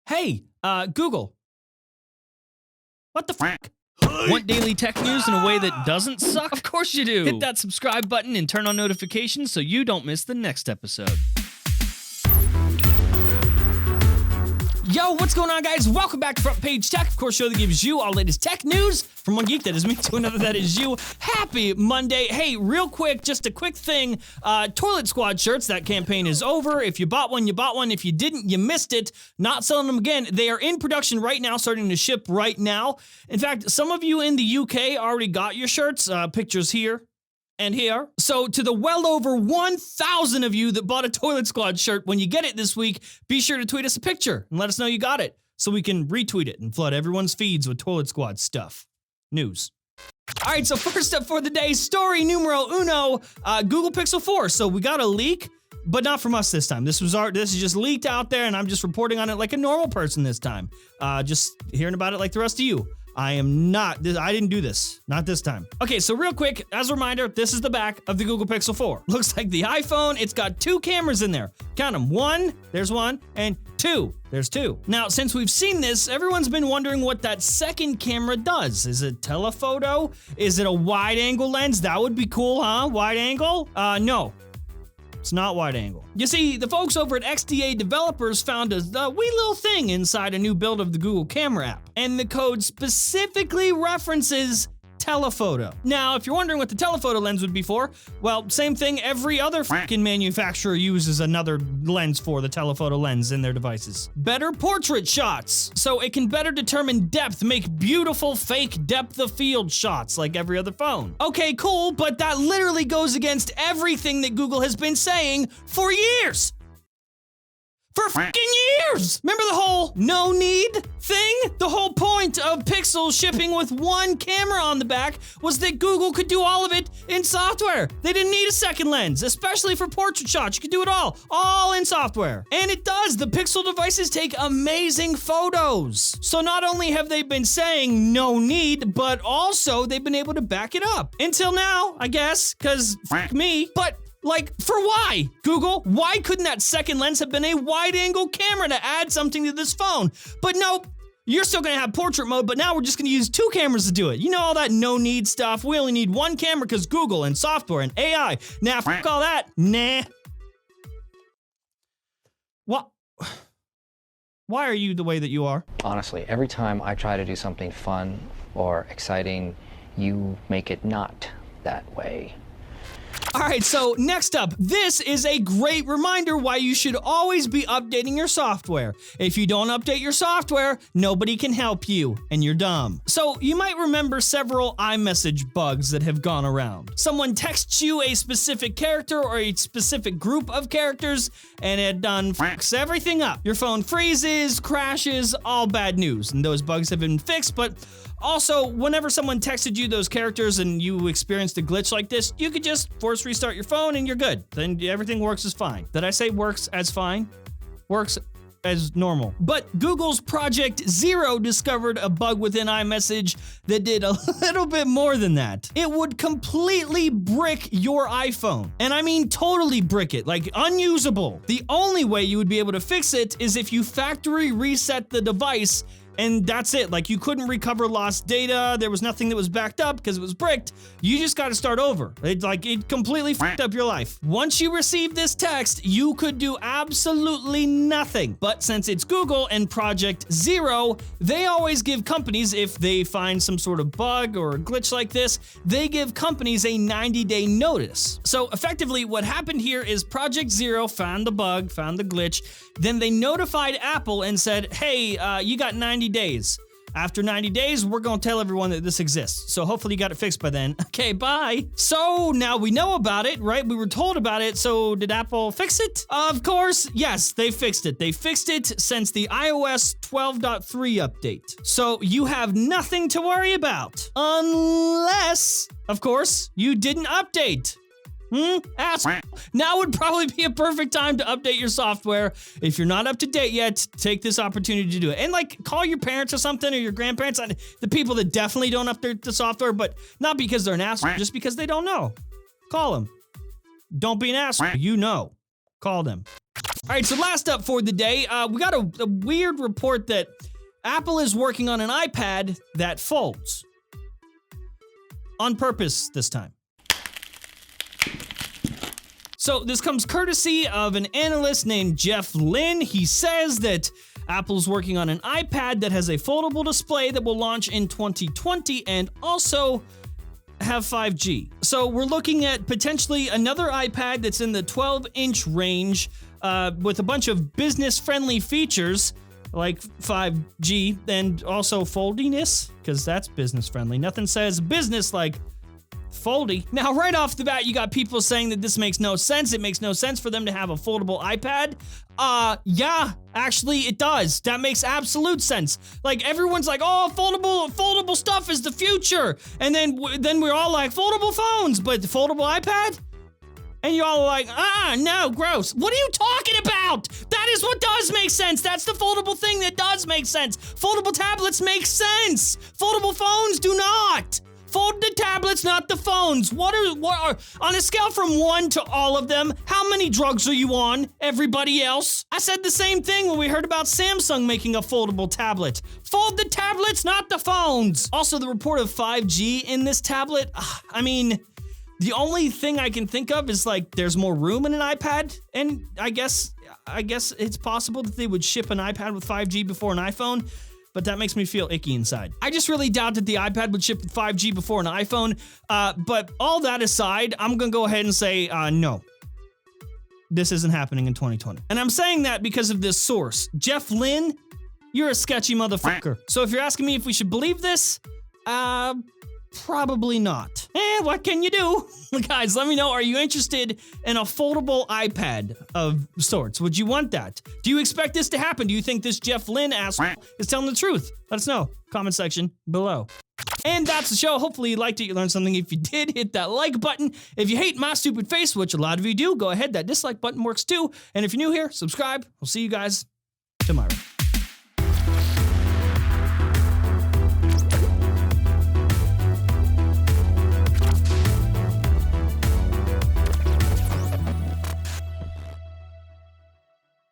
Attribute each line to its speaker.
Speaker 1: Hey, Google. What the fuck? Want daily tech news in a way that doesn't suck? Of course you do. Hit that subscribe button and turn on notifications so you don't miss the next episode. Yo, what's going on, guys? Welcome back to Front Page Tech, of course, show that gives you all latest tech news from one geek that is me to another that is you. Happy Monday. Hey, real quick, just a quick thing. Toilet Squad shirts, that campaign is over. If you bought one, you bought one. If you didn't, you missed it. Not selling them again. They are in production right now, starting to ship right now. In fact, some of you in the UK already got your shirts. Pictures here and here. So to the well over 1,000 of you that bought a Toilet Squad shirt, when you get it this week, be sure to tweet us a picture and let us know you got it so we can retweet it and flood everyone's feeds with Toilet Squad stuff. News. All right, so first up for the day, story numero uno, Google Pixel 4. So we got a leak, but not from us this time. This is just leaked out there, and I'm just reporting on it like a normal person this time. Just hearing about it like the rest of you. I didn't do this. Not this time. Okay, so real quick, as a reminder, this is the back of the Google Pixel 4. Looks like the iPhone. It's got two cameras in there. Count them. One, there's one, and two, there's two. Now, since we've seen this, everyone's been wondering what that second camera does. Is it telephoto? Is it a wide angle lens? That would be cool, huh? Wide angle? No. It's not wide angle. You see, the folks over at XDA Developers found a wee little thing inside a new build of the Google Camera app, and the code specifically references telephoto. Now, if you're wondering what the telephoto lens would be for, well, same thing every other fucking manufacturer uses another lens for, the telephoto lens in their devices. Better portrait shots, so it can better determine depth, make beautiful fake depth of field shots like every other phone. Okay, cool, but that literally goes against everything that Google has been saying for years. For fucking years! Remember the whole no need thing? The whole point of Pixel shipping with one camera on the back was that Google could do all of it in software. They didn't need a second lens, especially for portrait shots. You could do it all in software. And it does. The Pixel devices take amazing photos. So not only have they been saying no need, but also they've been able to back it up. Until now, I guess, because fuck me. But like, for why? Google, why couldn't that second lens have been a wide-angle camera to add something to this phone? But nope, you're still gonna have portrait mode, but now we're just gonna use two cameras to do it. You know all that no-need stuff? We only need one camera because Google and software and AI. Nah, fuck all that. Nah. What? Why are you the way that you are?
Speaker 2: Honestly, every time I try to do something fun or exciting, you make it not that way.
Speaker 1: All right, so next up, this is a great reminder why you should always be updating your software. If you don't update your software, nobody can help you, and you're dumb. So you might remember several iMessage bugs that have gone around. Someone texts you a specific character or a specific group of characters, and it done fucks everything up. Your phone freezes, crashes, all bad news, and those bugs have been fixed, but also, whenever someone texted you those characters and you experienced a glitch like this, you could just force restart your phone and you're good. Then everything works as fine. Did I say works as fine? Works as normal. But Google's Project Zero discovered a bug within iMessage that did a little bit more than that. It would completely brick your iPhone. And I mean totally brick it, like unusable. The only way you would be able to fix it is if you factory reset the device, and that's it. Like, you couldn't recover lost data. There was nothing that was backed up because it was bricked. You just got to start over. It completely fucked up your life. Once you received this text, you could do absolutely nothing. But since it's Google and Project Zero, they always give companies, if they find some sort of bug or a glitch like this, they give companies a 90-day notice. So effectively, what happened here is Project Zero found the bug, found the glitch. Then they notified Apple and said, hey, you got 90 days. After 90 days, we're gonna tell everyone that this exists. So hopefully you got it fixed by then. Okay, bye. So now we know about it, right? We were told about it. So did Apple fix it? Of course, yes, they fixed it. They fixed it since the iOS 12.3 update. So you have nothing to worry about. Unless, of course, you didn't update. Ass. Now would probably be a perfect time to update your software. If you're not up to date yet, take this opportunity to do it. And like, call your parents or something, or your grandparents, the people that definitely don't update the software, but not because they're an asshole, just because they don't know. Call them. Don't be an asshole, you know. Call them. All right, so last up for the day, we got a weird report that Apple is working on an iPad that folds. On purpose this time. So this comes courtesy of an analyst named Jeff Lynn. He says that Apple's working on an iPad that has a foldable display that will launch in 2020 and also have 5G. So we're looking at potentially another iPad that's in the 12-inch range with a bunch of business-friendly features like 5G and also foldiness, because that's business-friendly. Nothing says business like foldy. Now, right off the bat, you got people saying that this makes no sense. It makes no sense for them to have a foldable iPad. Yeah, actually it does. That makes absolute sense. Like everyone's like, oh, foldable stuff is the future. And then we're all like, foldable phones, but the foldable iPad? And you're all like, no, gross. What are you talking about? That is what does make sense. That's the foldable thing that does make sense. Foldable tablets make sense. Foldable phones do not. Fold the tablets, not the phones. What are on a scale from 1 to all of them, how many drugs are you on, everybody else? I said the same thing when we heard about Samsung making a foldable tablet. Fold the tablets, not the phones. Also, the report of 5G in this tablet, I mean, the only thing I can think of is like there's more room in an iPad, and I guess it's possible that they would ship an iPad with 5G before an iPhone. But that makes me feel icky inside. I just really doubt that the iPad would ship 5G before an iPhone. But all that aside, I'm gonna go ahead and say no. This isn't happening in 2020. And I'm saying that because of this source. Jeff Lynn, you're a sketchy motherfucker. So if you're asking me if we should believe this, probably not. What can you do? Guys, let me know, are you interested in a foldable iPad of sorts? Would you want that? Do you expect this to happen? Do you think this Jeff Lynn asshole is telling the truth? Let us know. Comment section below. And that's the show. Hopefully you liked it, you learned something. If you did, hit that like button. If you hate my stupid face, which a lot of you do, go ahead, that dislike button works too. And if you're new here, subscribe. We'll see you guys tomorrow.